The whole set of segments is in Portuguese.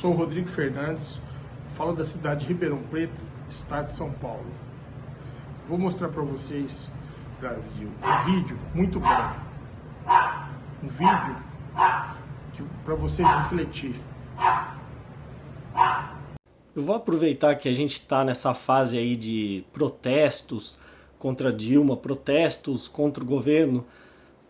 Sou o Rodrigo Fernandes, falo da cidade de Ribeirão Preto, estado de São Paulo. Vou mostrar para vocês, Brasil, um vídeo muito bom. Um vídeo para vocês refletir. Eu vou aproveitar que a gente está nessa fase aí de protestos contra Dilma, protestos contra o governo,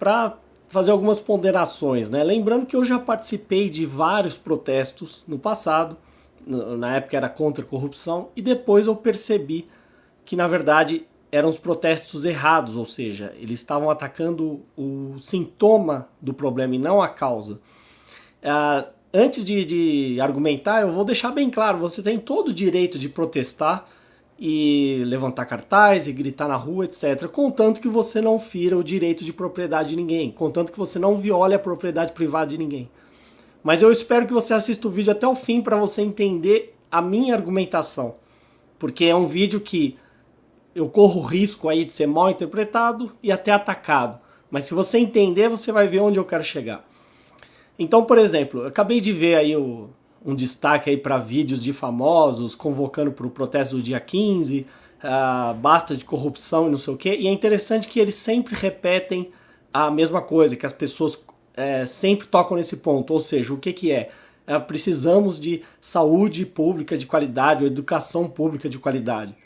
para fazer algumas ponderações, né? Lembrando que eu já participei de vários protestos no passado, na época era contra a corrupção, e depois eu percebi que na verdade eram os protestos errados, ou seja, eles estavam atacando o sintoma do problema e não a causa. Antes de argumentar, eu vou deixar bem claro, você tem todo o direito de protestar e levantar cartaz e gritar na rua, etc. Contanto que você não fira o direito de propriedade de ninguém, contanto que você não viole a propriedade privada de ninguém. Mas eu espero que você assista o vídeo até o fim para você entender a minha argumentação, porque é um vídeo que eu corro o risco aí de ser mal interpretado e até atacado. Mas se você entender, você vai ver onde eu quero chegar. Então, por exemplo, eu acabei de ver aí um destaque aí para vídeos de famosos convocando para o protesto do dia 15, basta de corrupção e não sei o quê. E é interessante que eles sempre repetem a mesma coisa, que as pessoas sempre tocam nesse ponto. Ou seja, o que é? Precisamos de saúde pública de qualidade ou educação pública de qualidade.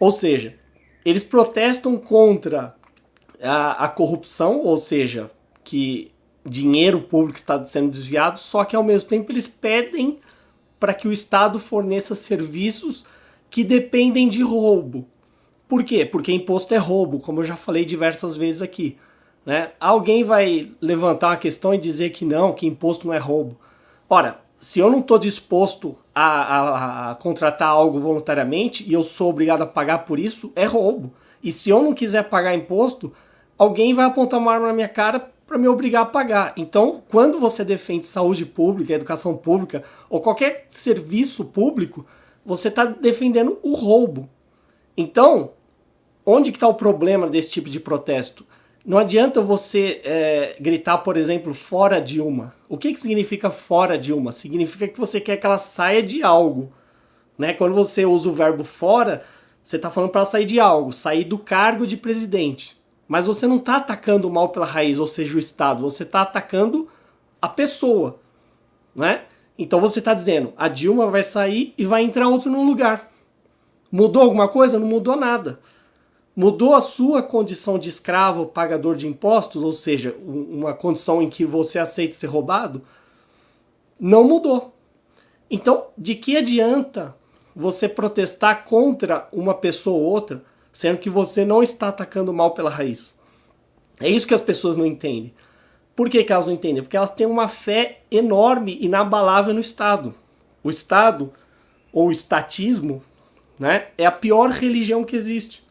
Ou seja, eles protestam contra a corrupção, ou seja, que dinheiro público está sendo desviado, só que ao mesmo tempo eles pedem para que o Estado forneça serviços que dependem de roubo. Por quê? Porque imposto é roubo, como eu já falei diversas vezes aqui, né? Alguém vai levantar uma questão e dizer que não, que imposto não é roubo. Ora, se eu não estou disposto a contratar algo voluntariamente e eu sou obrigado a pagar por isso, é roubo. E se eu não quiser pagar imposto, alguém vai apontar uma arma na minha cara para me obrigar a pagar. Então, quando você defende saúde pública, educação pública ou qualquer serviço público, você está defendendo o roubo. Então, onde que está o problema desse tipo de protesto? Não adianta você gritar, por exemplo, fora Dilma. O que significa fora Dilma? Significa que você quer que ela saia de algo, né? Quando você usa o verbo fora, você está falando para ela sair de algo, sair do cargo de presidente. Mas você não está atacando o mal pela raiz, ou seja, o Estado. Você está atacando a pessoa, né? Então você está dizendo, a Dilma vai sair e vai entrar outro no lugar. Mudou alguma coisa? Não mudou nada. Mudou a sua condição de escravo, pagador de impostos, ou seja, uma condição em que você aceita ser roubado? Não mudou. Então, de que adianta você protestar contra uma pessoa ou outra, sendo que você não está atacando o mal pela raiz? É isso que as pessoas não entendem. Por que elas não entendem? Porque elas têm uma fé enorme, inabalável no Estado. O Estado, ou o estatismo, né, é a pior religião que existe.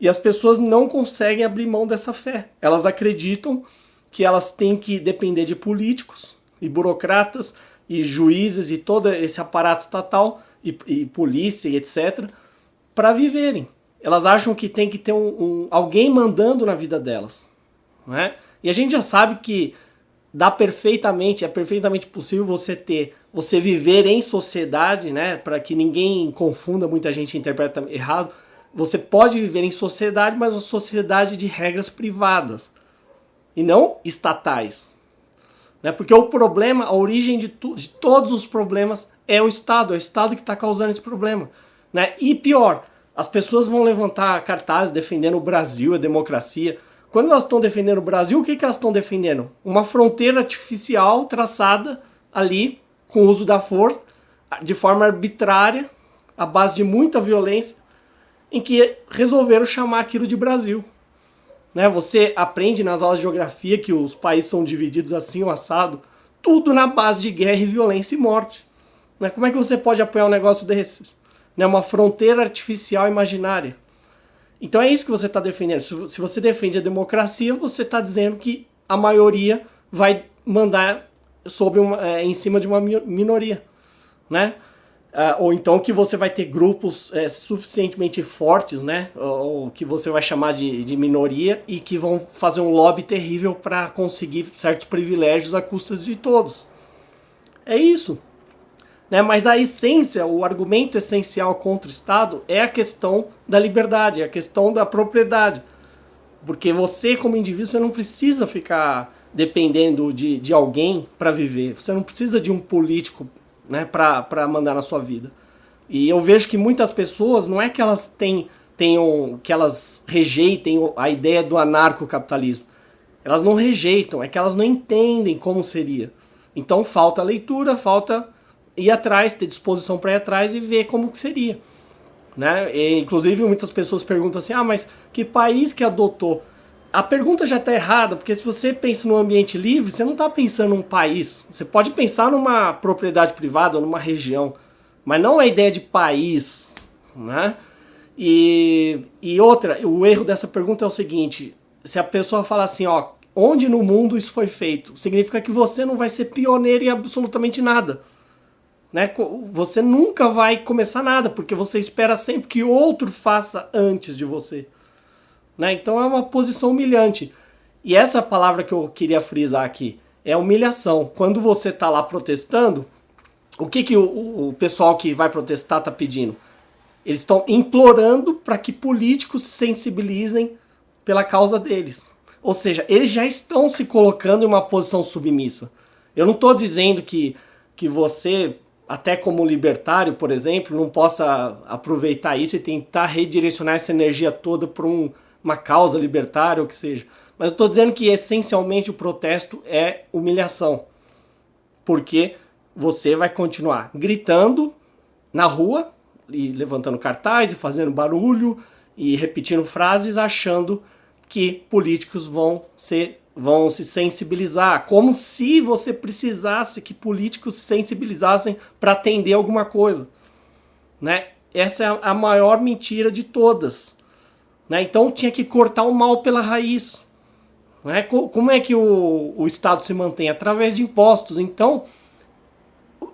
E as pessoas não conseguem abrir mão dessa fé. Elas acreditam que elas têm que depender de políticos e burocratas e juízes e todo esse aparato estatal e polícia e etc. para viverem. Elas acham que tem que ter alguém mandando na vida delas, né? E a gente já sabe que é perfeitamente possível você viver em sociedade, né? Para que ninguém confunda, muita gente interpreta errado. Você pode viver em sociedade, mas uma sociedade de regras privadas e não estatais, né? Porque o problema, a origem de todos os problemas é o Estado que está causando esse problema, né? E pior, as pessoas vão levantar cartazes defendendo o Brasil, a democracia. Quando elas estão defendendo o Brasil, o que elas estão defendendo? Uma fronteira artificial traçada ali com o uso da força, de forma arbitrária, à base de muita violência, em que resolveram chamar aquilo de Brasil. Né? Você aprende nas aulas de geografia que os países são divididos assim, o assado, tudo na base de guerra e violência e morte. Né? Como é que você pode apoiar um negócio desses? Né? Uma fronteira artificial imaginária. Então é isso que você está defendendo. Se você defende a democracia, você está dizendo que a maioria vai mandar em cima de uma minoria, né? Ou então que você vai ter grupos suficientemente fortes, né? Ou que você vai chamar de minoria e que vão fazer um lobby terrível para conseguir certos privilégios à custa de todos. É isso. né? Mas a essência, o argumento essencial contra o Estado é a questão da liberdade, é a questão da propriedade. Porque você, como indivíduo, você não precisa ficar dependendo de alguém para viver. Você não precisa de um político, né, para mandar na sua vida. E eu vejo que muitas pessoas, não é que elas que elas rejeitem a ideia do anarcocapitalismo. Elas não rejeitam, é que elas não entendem como seria. Então falta leitura, falta ir atrás, ter disposição para ir atrás e ver como que seria. Né? E, inclusive muitas pessoas perguntam assim, mas que país que adotou? A pergunta já está errada, porque se você pensa no ambiente livre, você não está pensando num país. Você pode pensar numa propriedade privada ou numa região, mas não a ideia de país. Né? E outra, o erro dessa pergunta é o seguinte, se a pessoa fala assim, onde no mundo isso foi feito? Significa que você não vai ser pioneiro em absolutamente nada. Né? Você nunca vai começar nada, porque você espera sempre que outro faça antes de você. Né? Então é uma posição humilhante. E essa palavra que eu queria frisar aqui é humilhação. Quando você está lá protestando, o que o pessoal que vai protestar está pedindo? Eles estão implorando para que políticos se sensibilizem pela causa deles. Ou seja, eles já estão se colocando em uma posição submissa. Eu não estou dizendo que você, até como libertário, por exemplo, não possa aproveitar isso e tentar redirecionar essa energia toda para uma causa libertária ou o que seja. Mas eu estou dizendo que essencialmente o protesto é humilhação. Porque você vai continuar gritando na rua, e levantando cartaz, e fazendo barulho, e repetindo frases, achando que políticos vão se sensibilizar, como se você precisasse que políticos se sensibilizassem para atender alguma coisa. Né? Essa é a maior mentira de todas. Né? Então tinha que cortar o mal pela raiz. Né? Como é que o Estado se mantém? Através de impostos. Então,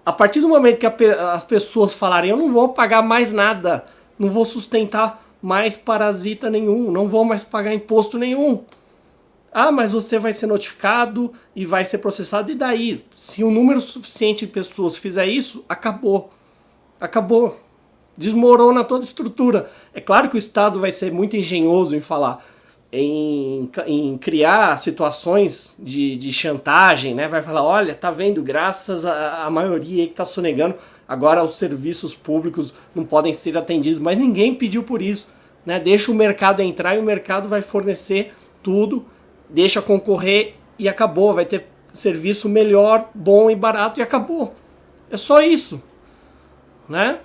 a partir do momento que as pessoas falarem, eu não vou pagar mais nada, não vou sustentar mais parasita nenhum, não vou mais pagar imposto nenhum. Mas você vai ser notificado e vai ser processado, e daí? Se um número suficiente de pessoas fizer isso, acabou. Acabou. Desmorona toda a estrutura. É claro que o Estado vai ser muito engenhoso em falar, em criar situações de chantagem, né? Vai falar, olha, tá vendo, graças à maioria aí que tá sonegando, agora os serviços públicos não podem ser atendidos, mas ninguém pediu por isso. Né? Deixa o mercado entrar e o mercado vai fornecer tudo, deixa concorrer e acabou. Vai ter serviço melhor, bom e barato e acabou. É só isso. Né?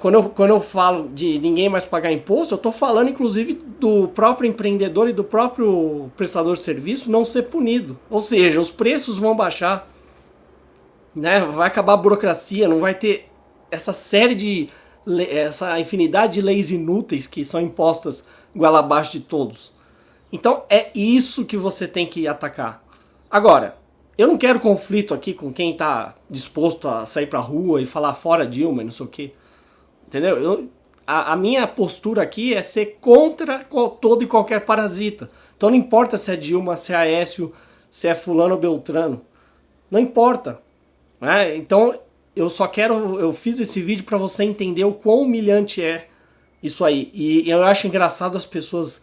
Quando eu falo de ninguém mais pagar imposto, eu estou falando inclusive do próprio empreendedor e do próprio prestador de serviço não ser punido. Ou seja, os preços vão baixar, né? Vai acabar a burocracia, não vai ter essa essa infinidade de leis inúteis que são impostas goela abaixo de todos. Então é isso que você tem que atacar. Agora, eu não quero conflito aqui com quem está disposto a sair pra rua e falar fora Dilma e não sei o quê. Entendeu? A minha postura aqui é ser contra todo e qualquer parasita. Então não importa se é Dilma, se é Aécio, se é fulano ou beltrano. Não importa. Né? Então eu fiz esse vídeo para você entender o quão humilhante é isso aí. E eu acho engraçado as pessoas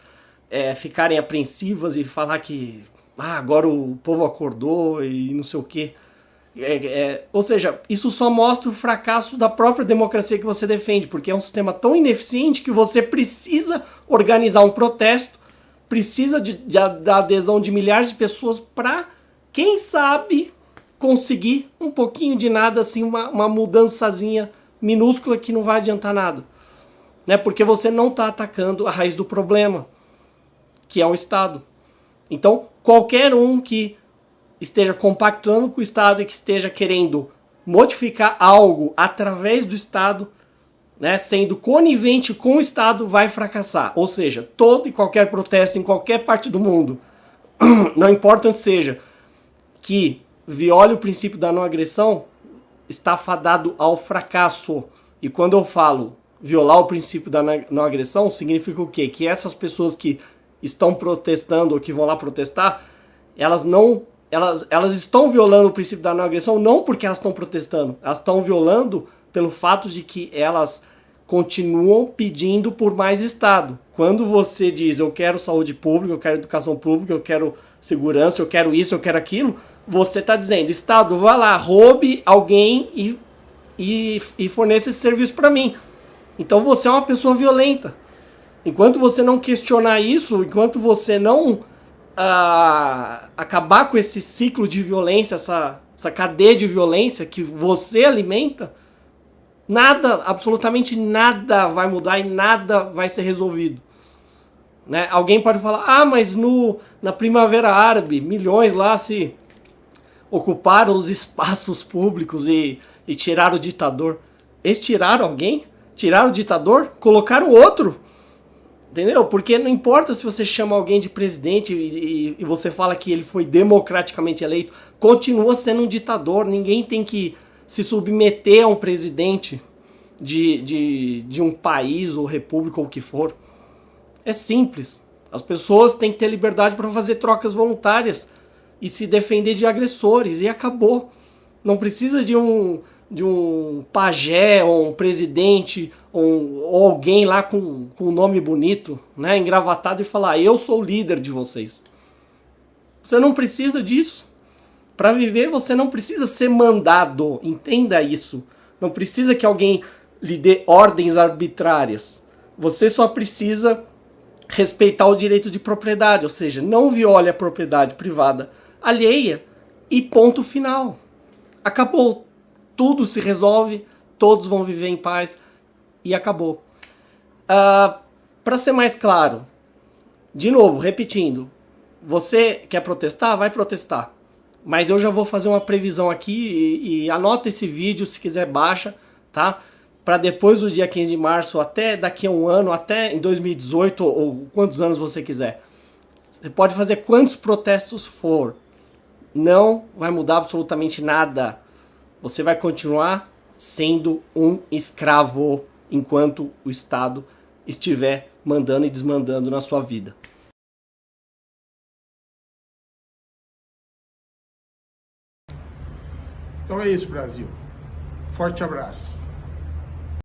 ficarem apreensivas e falar que agora o povo acordou e não sei o quê. Ou seja, isso só mostra o fracasso da própria democracia que você defende, porque é um sistema tão ineficiente que você precisa organizar um protesto, precisa da adesão de milhares de pessoas para, quem sabe, conseguir um pouquinho de nada, assim, uma mudançazinha minúscula que não vai adiantar nada. Né? Porque você não está atacando a raiz do problema, que é o Estado. Então, qualquer um que esteja compactuando com o Estado e que esteja querendo modificar algo através do Estado, né, sendo conivente com o Estado, vai fracassar. Ou seja, todo e qualquer protesto em qualquer parte do mundo, não importa onde seja, que viole o princípio da não agressão, está fadado ao fracasso. E quando eu falo violar o princípio da não agressão, significa o quê? Que essas pessoas que estão protestando ou que vão lá protestar, elas não elas estão violando o princípio da não agressão não porque elas estão protestando, elas estão violando pelo fato de que elas continuam pedindo por mais Estado. Quando você diz eu quero saúde pública, eu quero educação pública, eu quero segurança, eu quero isso, eu quero aquilo, você está dizendo, Estado, vá lá, roube alguém e forneça esse serviço para mim. Então você é uma pessoa violenta. Enquanto você não questionar isso, enquanto você não acabar com esse ciclo de violência, essa cadeia de violência que você alimenta, nada, absolutamente nada vai mudar e nada vai ser resolvido. Né? Alguém pode falar, mas na Primavera Árabe, milhões lá se ocuparam os espaços públicos e tiraram o ditador. Eles tiraram alguém? Tiraram o ditador? Colocaram outro. Entendeu? Porque não importa se você chama alguém de presidente e você fala que ele foi democraticamente eleito, continua sendo um ditador. Ninguém tem que se submeter a um presidente de um país ou república ou o que for. É simples. As pessoas têm que ter liberdade para fazer trocas voluntárias e se defender de agressores e acabou. Não precisa de um pajé ou um presidente ou alguém lá com um nome bonito, né, engravatado e falar, eu sou o líder de vocês. Você não precisa disso. Para viver você não precisa ser mandado, entenda isso. Não precisa que alguém lhe dê ordens arbitrárias. Você só precisa respeitar o direito de propriedade, ou seja, não viole a propriedade privada alheia e ponto final. Acabou. Tudo se resolve, todos vão viver em paz e acabou. Para ser mais claro, de novo, repetindo, você quer protestar? Vai protestar. Mas eu já vou fazer uma previsão aqui e anota esse vídeo, se quiser baixa, tá? Para depois do dia 15 de março, até daqui a um ano, até em 2018 ou quantos anos você quiser. Você pode fazer quantos protestos for. Não vai mudar absolutamente nada. Você vai continuar sendo um escravo enquanto o Estado estiver mandando e desmandando na sua vida. Então é isso, Brasil. Forte abraço.